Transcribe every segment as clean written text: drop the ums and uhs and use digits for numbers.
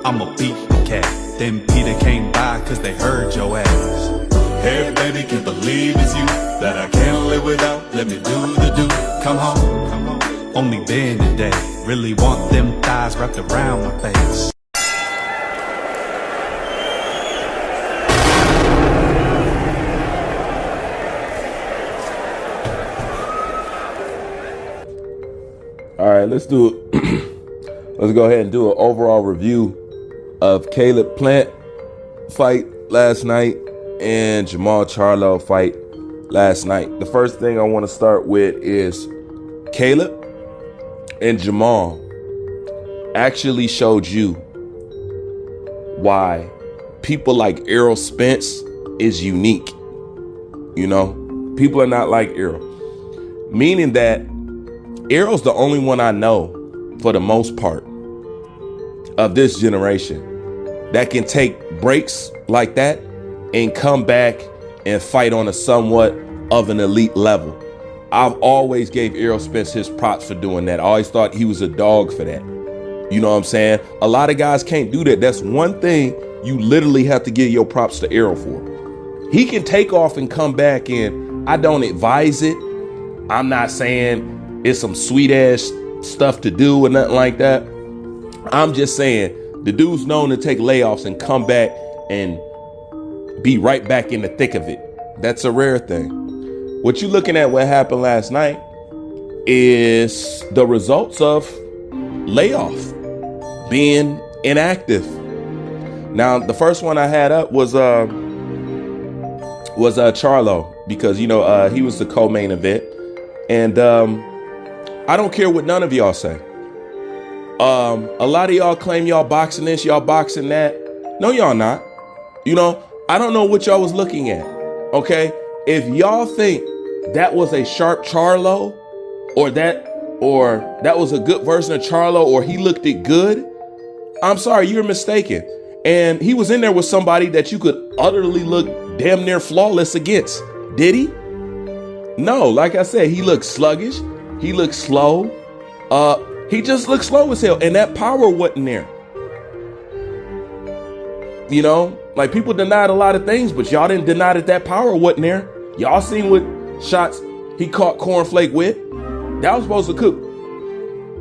I'm a beat cat. Then Peter came by cause they heard your ass. Hey baby, can't believe it's you that I can't live without. Let me do the do. Come home. Only then today. Really want them thighs wrapped around my face. All right, let's go ahead and do an overall review of Caleb Plant fight last night and Jermall Charlo fight last night. The first thing I want to start with is Caleb and Jermall actually showed you why people like Eroll Spence is unique. You know, people are not like Eroll, meaning that Eroll's the only one I know, for the most part, of this generation that can take breaks like that and come back and fight on a somewhat of an elite level. I've always gave Eroll Spence his props for doing that. I always thought he was a dog for that. You know what I'm saying? A lot of guys can't do that. That's one thing you literally have to give your props to Eroll for. He can take off and come back, and I don't advise it. I'm not saying it's some sweet ass stuff to do or nothing like that. I'm just saying the dude's known to take layoffs and come back and be right back in the thick of it. That's a rare thing. What you're looking at, what happened last night, is the results of layoff, being inactive. Now, the first one I had up was Charlo, because you know he was the co-main event, and I don't care what none of y'all say. A lot of y'all claim y'all boxing this, y'all boxing that. No, y'all not. You know, I don't know what y'all was looking at. Okay, if y'all think that was a sharp Charlo, or that was a good version of Charlo, or he looked it good, I'm sorry, you're mistaken. And he was in there with somebody that you could utterly look damn near flawless against. Did he? No, like I said, he looked sluggish. He looked slow. He just looked slow as hell. And that power wasn't there. You know, like people denied a lot of things, but y'all didn't deny that power wasn't there. Y'all seen what shots he caught Cornflake with. That was supposed to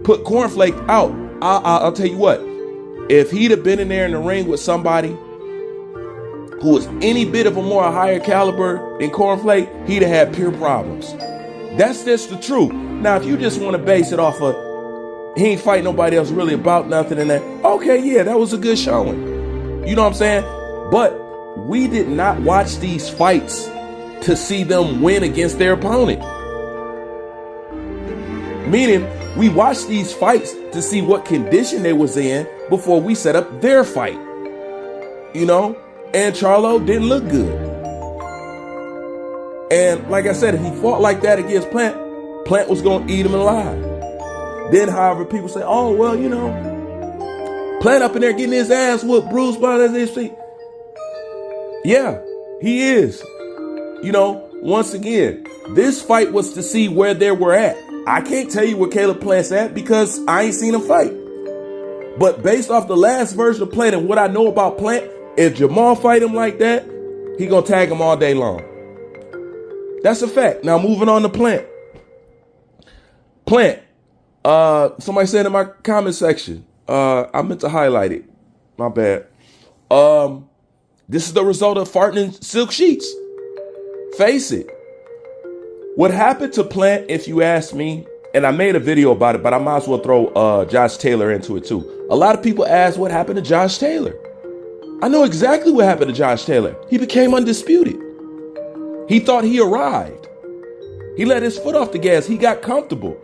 put Cornflake out. I'll tell you what, if he'd have been in there in the ring with somebody who was any bit of a more higher caliber than Cornflake, he'd have had pure problems. That's just the truth. Now, if you just want to base it off of he ain't fighting nobody else really about nothing and that, okay, yeah, that was a good showing. You know what I'm saying? But we did not watch these fights to see them win against their opponent. Meaning, we watched these fights to see what condition they was in before we set up their fight. You know? And Charlo didn't look good. And like I said, if he fought like that against Plant, Plant was going to eat him alive. Then, however, people say, oh, well, you know, Plant up in there getting his ass whooped, bruised by his feet. Yeah, he is. You know, once again, this fight was to see where they were at. I can't tell you where Caleb Plant's at because I ain't seen him fight. But based off the last version of Plant and what I know about Plant, if Jermall fight him like that, he gonna tag him all day long. That's a fact. Now moving on to Plant. Plant. Somebody said in my comment section, I meant to highlight it. My bad. This is the result of farting in silk sheets. Face it. What happened to Plant, if you ask me, and I made a video about it, but I might as well throw Josh Taylor into it too. A lot of people ask what happened to Josh Taylor. I know exactly what happened to Josh Taylor. He became undisputed. He thought he arrived. He let his foot off the gas. He got comfortable.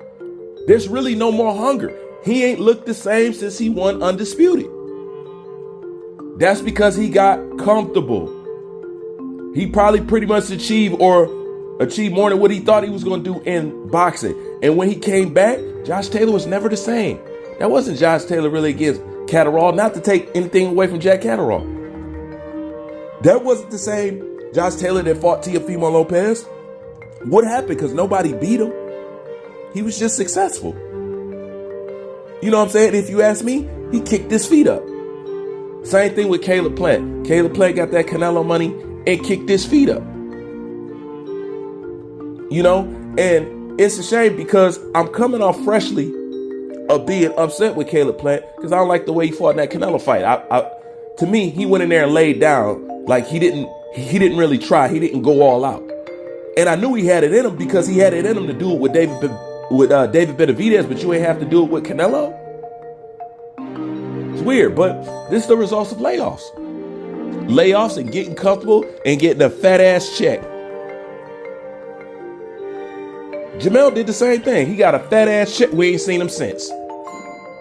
There's really no more hunger. He ain't looked the same since he won undisputed. That's because he got comfortable. He probably pretty much achieved more than what he thought he was going to do in boxing. And when he came back, Josh Taylor was never the same. That wasn't Josh Taylor really against Catterall, not to take anything away from Jack Catterall. That wasn't the same Josh Taylor that fought Teofimo Lopez. What happened? Because nobody beat him. He was just successful. You know what I'm saying? If you ask me, he kicked his feet up. Same thing with Caleb Plant. Caleb Plant got that Canelo money and kicked his feet up. You know, and it's a shame because I'm coming off freshly of being upset with Caleb Plant because I don't like the way he fought in that Canelo fight. To me, he went in there and laid down like he didn't really try. He didn't go all out. And I knew he had it in him because he had it in him to do it with David Benavidez, but you ain't have to do it with Canelo. It's weird, but this is the results of layoffs. Layoffs and getting comfortable and getting a fat ass check. Jermall did the same thing. He got a fat ass check. We ain't seen him since.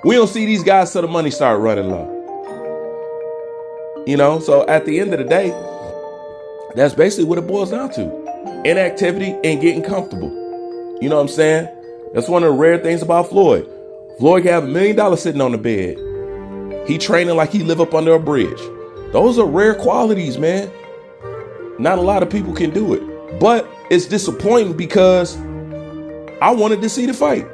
We don't see these guys till the money start running low. You know, so at the end of the day, that's basically what it boils down to. Inactivity and getting comfortable. You know what I'm saying? That's one of the rare things about Floyd. Floyd can have $1 million sitting on the bed. He training like he live up under a bridge. Those are rare qualities, man. Not a lot of people can do it. But it's disappointing because I wanted to see the fight.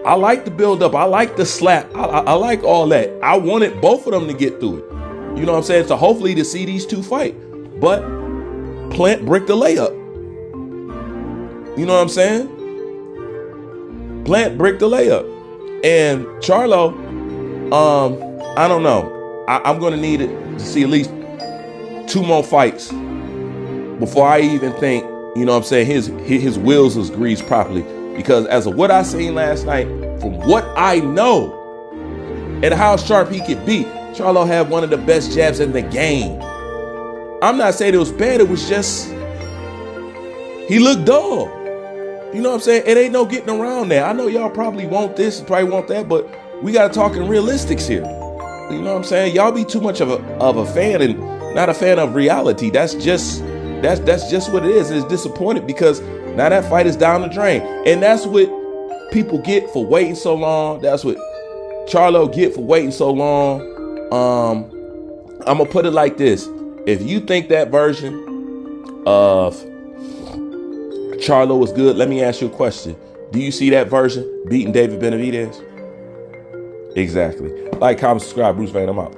I like the build up. I like the slap. I like all that. I wanted both of them to get through it. You know what I'm saying? So hopefully to see these two fight. But Plant bricked the layup. You know what I'm saying? Plant bricked the layup. And Charlo, I don't know. I'm going to need to see at least 2 more fights before I even think, you know what I'm saying, his wheels was greased properly. Because as of what I seen last night, from what I know and how sharp he could be, Charlo had one of the best jabs in the game. I'm not saying it was bad. It was just, he looked dull. You know what I'm saying? It ain't no getting around that. I know y'all probably want this, probably want that, but we got to talk in realistics here. You know what I'm saying? Y'all be too much of a fan and not a fan of reality. That's just what it is. And it's disappointed because now that fight is down the drain. And that's what people get for waiting so long. That's what Charlo get for waiting so long. I'm going to put it like this. If you think that version of Charlo was good, let me ask you a question. Do you see that version beating David Benavidez? Exactly. Like, comment, subscribe. Bruce Van, I'm out.